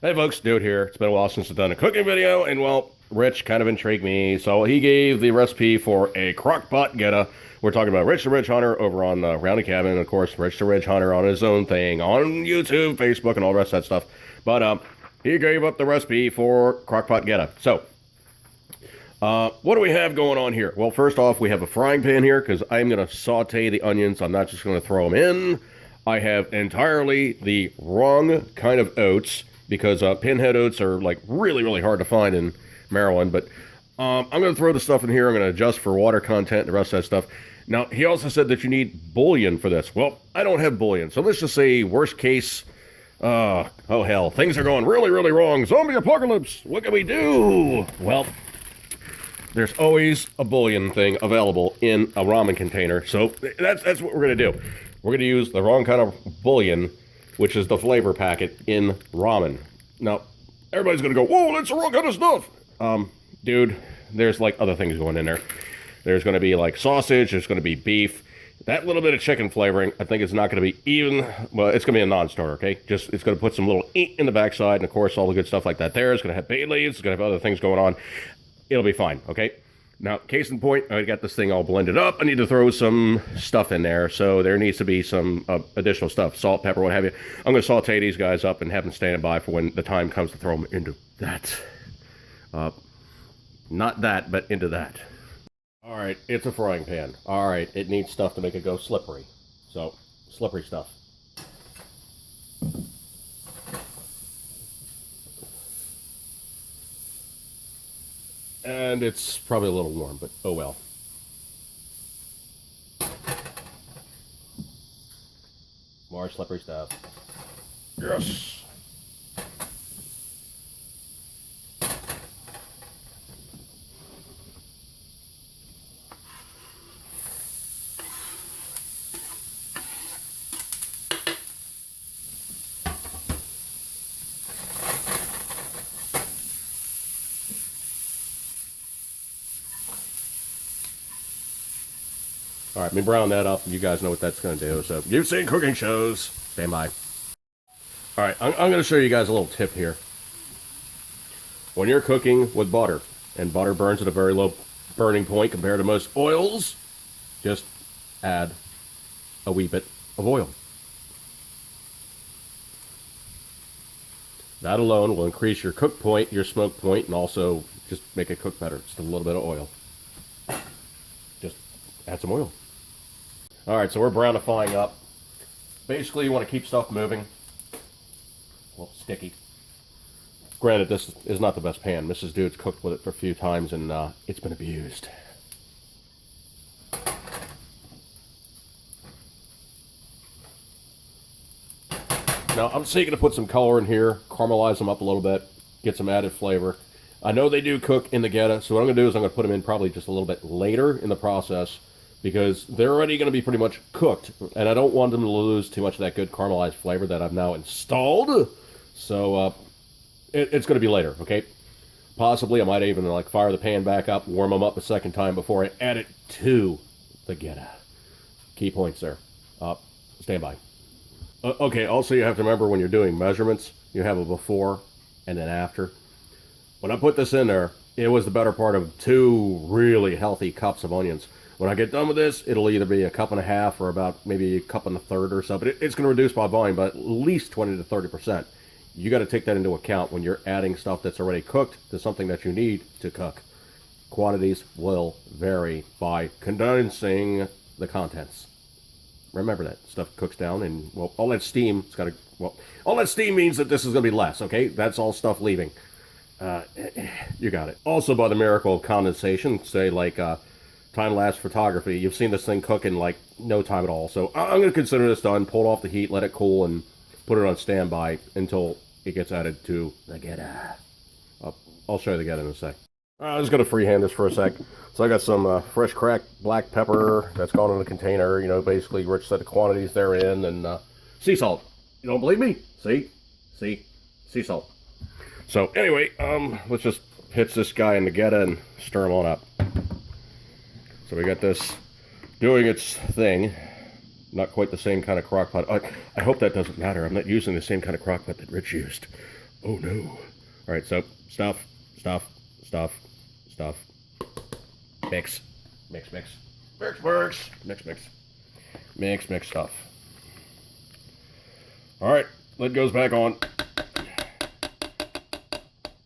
Hey folks, Dude here. It's been a while since I've done a cooking video, and well, Rich kind of intrigued me, so he gave the recipe for a crock pot Goetta. We're talking about Rich the Ridge Hunter over on Round the Cabin, and of course, Rich the Ridge Hunter on his own thing on YouTube, Facebook, and all the rest of that stuff. But he gave up the recipe for crock pot Goetta. So, what do we have going on here? Well, first off, we have a frying pan here because I'm going to saute the onions. I'm not just going to throw them in. I have entirely the wrong kind of oats because Pinhead oats are like really hard to find in Maryland. But I'm going to throw the stuff in here. I'm going to adjust for water content and the rest of that stuff. Now, he also said that you need bouillon for this. Well, I don't have bouillon. So let's just say worst case, oh hell, things are going really wrong. Zombie apocalypse. What can we do? Well, there's always a bouillon thing available in a ramen container. So that's what we're going to do. We're going to use the wrong kind of bouillon, which is the flavor packet in ramen. Now, everybody's going to go, whoa, that's the wrong kind of stuff. Dude, there's like other things going in there. There's going to be like sausage, there's going to be beef. That little bit of chicken flavoring, I think it's not going to be even, well, it's going to be a non-starter, okay? Just, it's going to put some little ink in the backside, and of course, all the good stuff like that there. It's going to have bay leaves, it's going to have other things going on. It'll be fine, okay? Now, case in point, I got this thing all blended up. I need to throw some stuff in there, so there needs to be some additional stuff, salt, pepper, what have you. I'm going to saute these guys up and have them stand by for when the time comes to throw them into that. Not that, but into that. All right, it's a frying pan. All right, it needs stuff to make it go slippery. So, slippery stuff. And it's probably a little warm, but oh well. More slippery stuff. Yes! All right, let me brown that up. You guys know what that's going to do. So, you've seen cooking shows. Stand by. All right, I'm going to show you guys a little tip here. When you're cooking with butter, and butter burns at a very low burning point compared to most oils, just add a wee bit of oil. That alone will increase your cook point, your smoke point, and also just make it cook better. Just a little bit of oil. Just add some oil. All right, so we're brownifying up. Basically, you want to keep stuff moving. A little sticky. Granted, this is not the best pan. Mrs. Dude's cooked with it for a few times, and it's been abused. Now, I'm seeking to put some color in here, caramelize them up a little bit, get some added flavor. I know they do cook in the Goetta, so what I'm going to do is I'm going to put them in probably just a little bit later in the process, because they're already going to be pretty much cooked, and I don't want them to lose too much of that good caramelized flavor that I've now installed. So it's going to be later, okay? Possibly I might even like fire the pan back up, warm them up a second time before I add it to the Goetta. Key points there. Stand by. Okay, also you have to remember when you're doing measurements, you have a before and an after. When I put this in there, it was the better part of 2 really healthy cups of onions. When I get done with this, it'll either be a cup and a half or about maybe a cup and a third or so, but it's going to reduce by volume by at least 20 to 30%. You got to take that into account when you're adding stuff that's already cooked to something that you need to cook. Quantities will vary by condensing the contents. Remember that stuff cooks down, and well, all that steam, it's got to, well, all that steam means that this is going to be less, okay? That's all stuff leaving. You got it. Also, by the miracle of condensation, say like time-lapse photography, you've seen this thing cook in like no time at all. So I'm going to consider this done, pull it off the heat, let it cool, and put it on standby until it gets added to the Goetta. I'll show you the Goetta in a sec. I'm just going to freehand this for a sec. So I got some fresh cracked black pepper that's gone in a container. You know, basically Rich said the quantities therein, and sea salt. You don't believe me? See? Sea salt. So anyway, let's just pitch this guy in the Goetta and stir him on up. So we got this doing its thing. Not quite the same kind of crock pot. I hope that doesn't matter. I'm not using the same kind of crock pot that Rich used. Oh no. All right, so stuff. Mix. Mix stuff. All right, lid goes back on.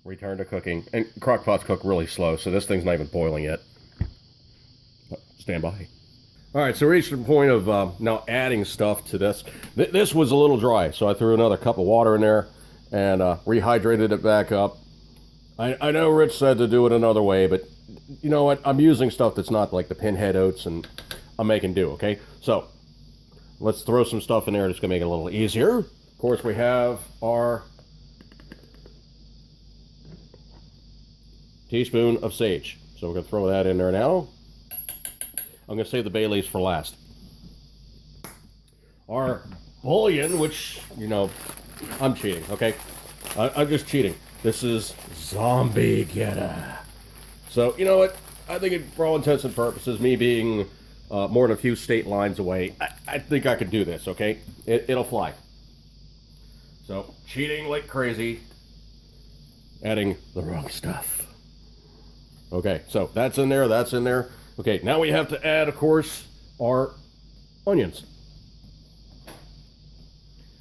Return to cooking. And crock pots cook really slow, so this thing's not even boiling yet. Stand by. All right, so we reached the point of now adding stuff to this. This was a little dry, so I threw another cup of water in there and rehydrated it back up. I know Rich said to do it another way, but you know what? I'm using stuff that's not like the Pinhead oats, and I'm making do, okay? So let's throw some stuff in there that's going to make it a little easier. Of course, we have our teaspoon of sage. So we're going to throw that in there now. I'm going to save the bay leaves for last. Our bouillon, which, you know, I'm cheating, okay? I'm just cheating. This is zombie Goetta. So, you know what? I think for all intents and purposes, me being more than a few state lines away, I think I could do this, okay? It'll fly. So, cheating like crazy. Adding the wrong stuff. Okay, so that's in there, that's in there. Okay, now we have to add, of course, our onions.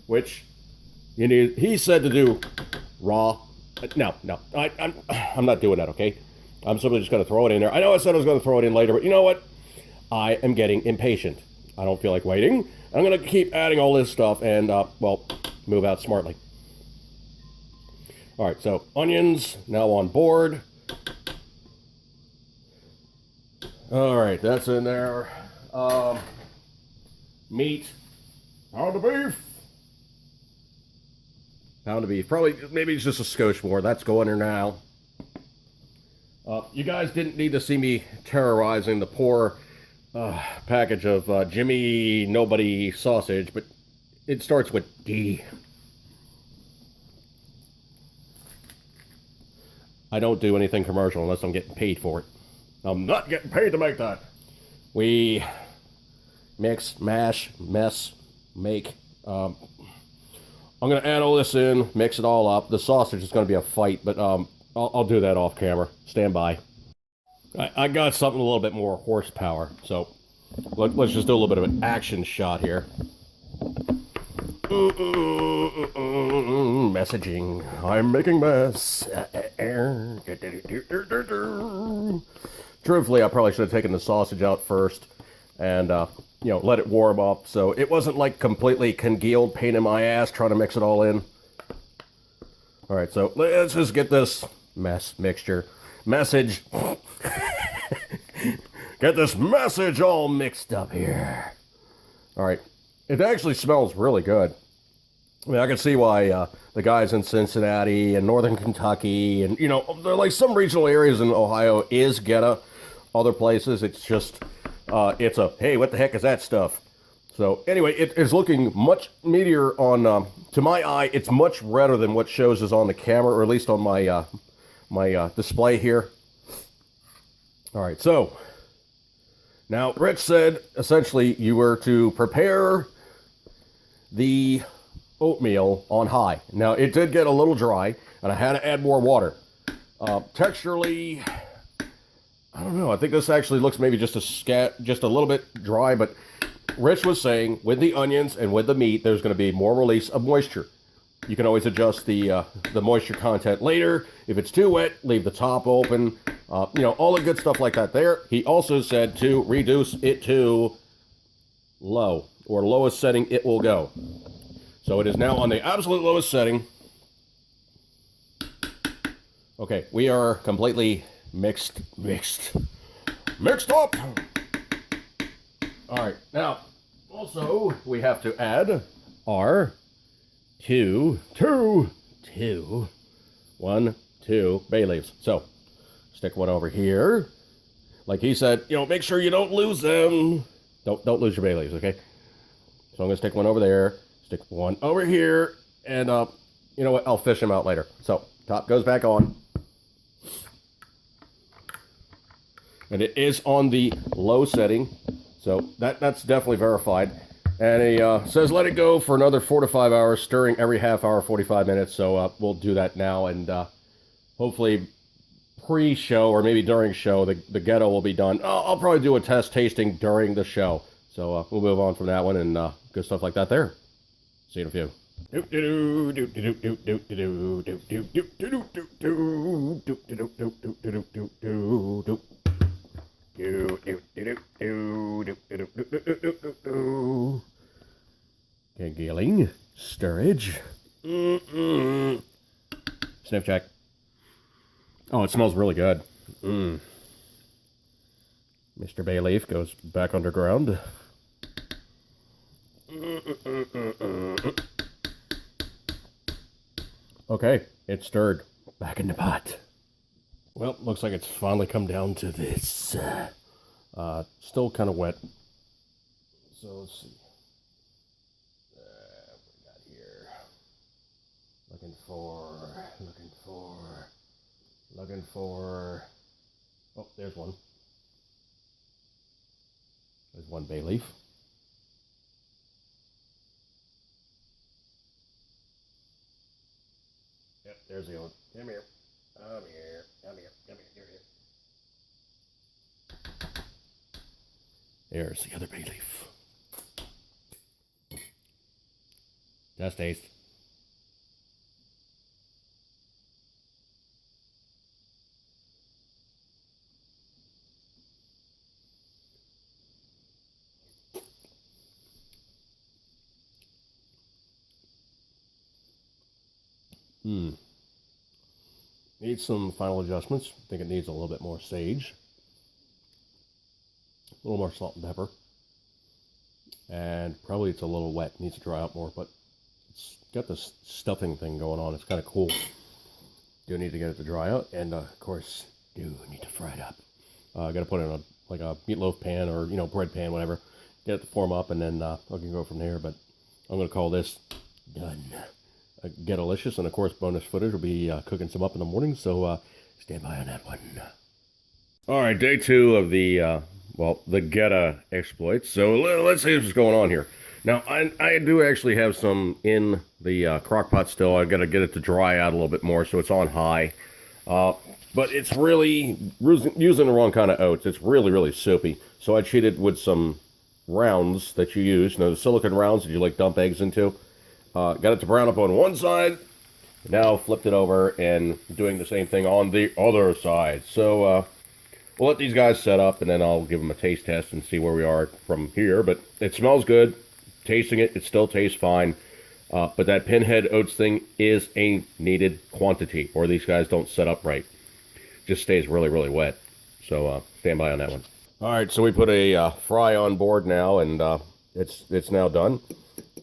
Which, you need, he said to do raw. No, I'm not doing that, okay? I'm simply just going to throw it in there. I know I said I was going to throw it in later, but you know what? I am getting impatient. I don't feel like waiting. I'm going to keep adding all this stuff and, well, move out smartly. All right, so onions now on board. All right, that's in there. Meat. Pound of beef. Pound of beef. Probably, maybe it's just a skosh more. That's going there now. You guys didn't need to see me terrorizing the poor package of Jimmy Nobody sausage, but it starts with D. I don't do anything commercial unless I'm getting paid for it. I'm not getting paid to make that. We mix, mash, mess, make. I'm going to add all this in, mix it all up. The sausage is going to be a fight, but I'll do that off camera. Stand by. I got something a little bit more horsepower, so let's just do a little bit of an action shot here. Messaging. I'm making mess. Truthfully, I probably should have taken the sausage out first and, you know, let it warm up. So it wasn't like completely congealed, pain in my ass trying to mix it all in. All right, so let's just get this message. Get this message all mixed up here. All right, it actually smells really good. I mean, I can see why the guys in Cincinnati and Northern Kentucky and, you know, they're like some regional areas in Ohio is Goetta. Other places, it's just, it's a, hey, what the heck is that stuff? So anyway, it is looking much meatier on, to my eye, it's much redder than what shows is on the camera, or at least on my, my display here. All right, so now Rich said, essentially, you were to prepare the oatmeal on high. Now, it did get a little dry, and I had to add more water. Texturally, I don't know. I think this actually looks maybe just a little bit dry, but Rich was saying with the onions and with the meat, there's going to be more release of moisture. You can always adjust the moisture content later. If it's too wet, leave the top open. You know, all the good stuff like that there. He also said to reduce it to low, or lowest setting it will go. So it is now on the absolute lowest setting. Okay, we are completely mixed up. All right, now also we have to add our two bay leaves. So stick one over here, like he said. You know, make sure you don't lose them. Don't lose your bay leaves, okay? So I'm gonna stick one over there. Stick one over here, and you know what? I'll fish them out later. So top goes back on, and it is on the low setting, so that's definitely verified. And he says let it go for another 4 to 5 hours, stirring every half hour, 45 minutes. So we'll do that now, and hopefully pre-show or maybe during show, the Goetta will be done. I'll probably do a test tasting during the show. So we'll move on from that one, and good stuff like that there. See you in a few. Giggling, stirrage. Sniff check. Oh, it smells really good. Mr. Bay Leaf goes back underground. Okay, it's stirred. Back in the pot. Well, looks like it's finally come down to this. Still kind of wet. So let's see. What we got here? Looking for. Oh, there's one. There's one bay leaf. Yep, there's the other one. Come here. There's the other bay leaf. Just taste. Needs some final adjustments. I think it needs a little bit more sage. A little more salt and pepper. And probably it's a little wet. Needs to dry out more, but it's got this stuffing thing going on. It's kind of cool. Do need to get it to dry out, and of course, do need to fry it up. I got to put it in a meatloaf pan or bread pan, whatever. Get it to form up, and then I can go from there. But I'm gonna call this done. Get-alicious, and of course, bonus footage will be cooking some up in the morning. So stand by on that one. All right, day 2 of the Goetta exploits. So let's see what's going on here. Now, I do actually have some in the crock pot still. I got to get it to dry out a little bit more, so it's on high. But it's really using the wrong kind of oats. It's really soupy. So I cheated with some rounds that you use. The silicone rounds that you dump eggs into. Got it to brown up on one side. Now flipped it over and doing the same thing on the other side. So we'll let these guys set up, and then I'll give them a taste test and see where we are from here. But it smells good. Tasting it, it still tastes fine. But that Pinhead Oats thing is a needed quantity, or these guys don't set up right. Just stays really wet. So stand by on that one. All right, so we put a fry on board now, and it's now done.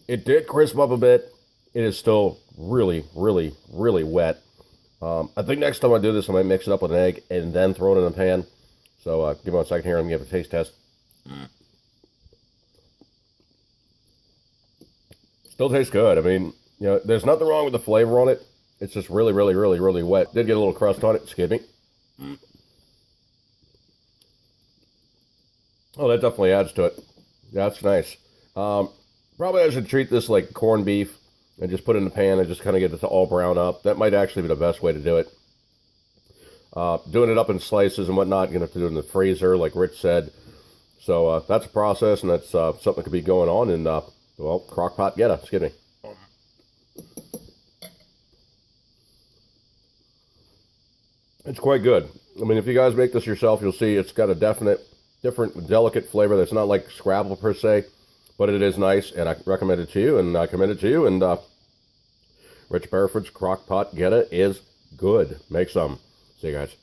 It did crisp up a bit. It is still really wet. I think next time I do this, I might mix it up with an egg and then throw it in a pan. So give me 1 second here. I'm going to give it a taste test. Still tastes good. I mean, there's nothing wrong with the flavor on it. It's just really wet. Did get a little crust on it. Excuse me. Oh, that definitely adds to it. Yeah, that's nice. Probably I should treat this like corned beef and just put it in the pan and just kind of get it to all brown up. That might actually be the best way to do it. Doing it up in slices and whatnot, you're going to have to do it in the freezer, like Rich said. So that's a process, and that's something that could be going on in, crock pot Goetta. Excuse me. It's quite good. I mean, if you guys make this yourself, you'll see it's got a different, delicate flavor that's not like Scrapple per se. But it is nice, and I recommend it to you, and I commend it to you. And Rich Bareford's Crock Pot Goetta is good. Make some. See you guys.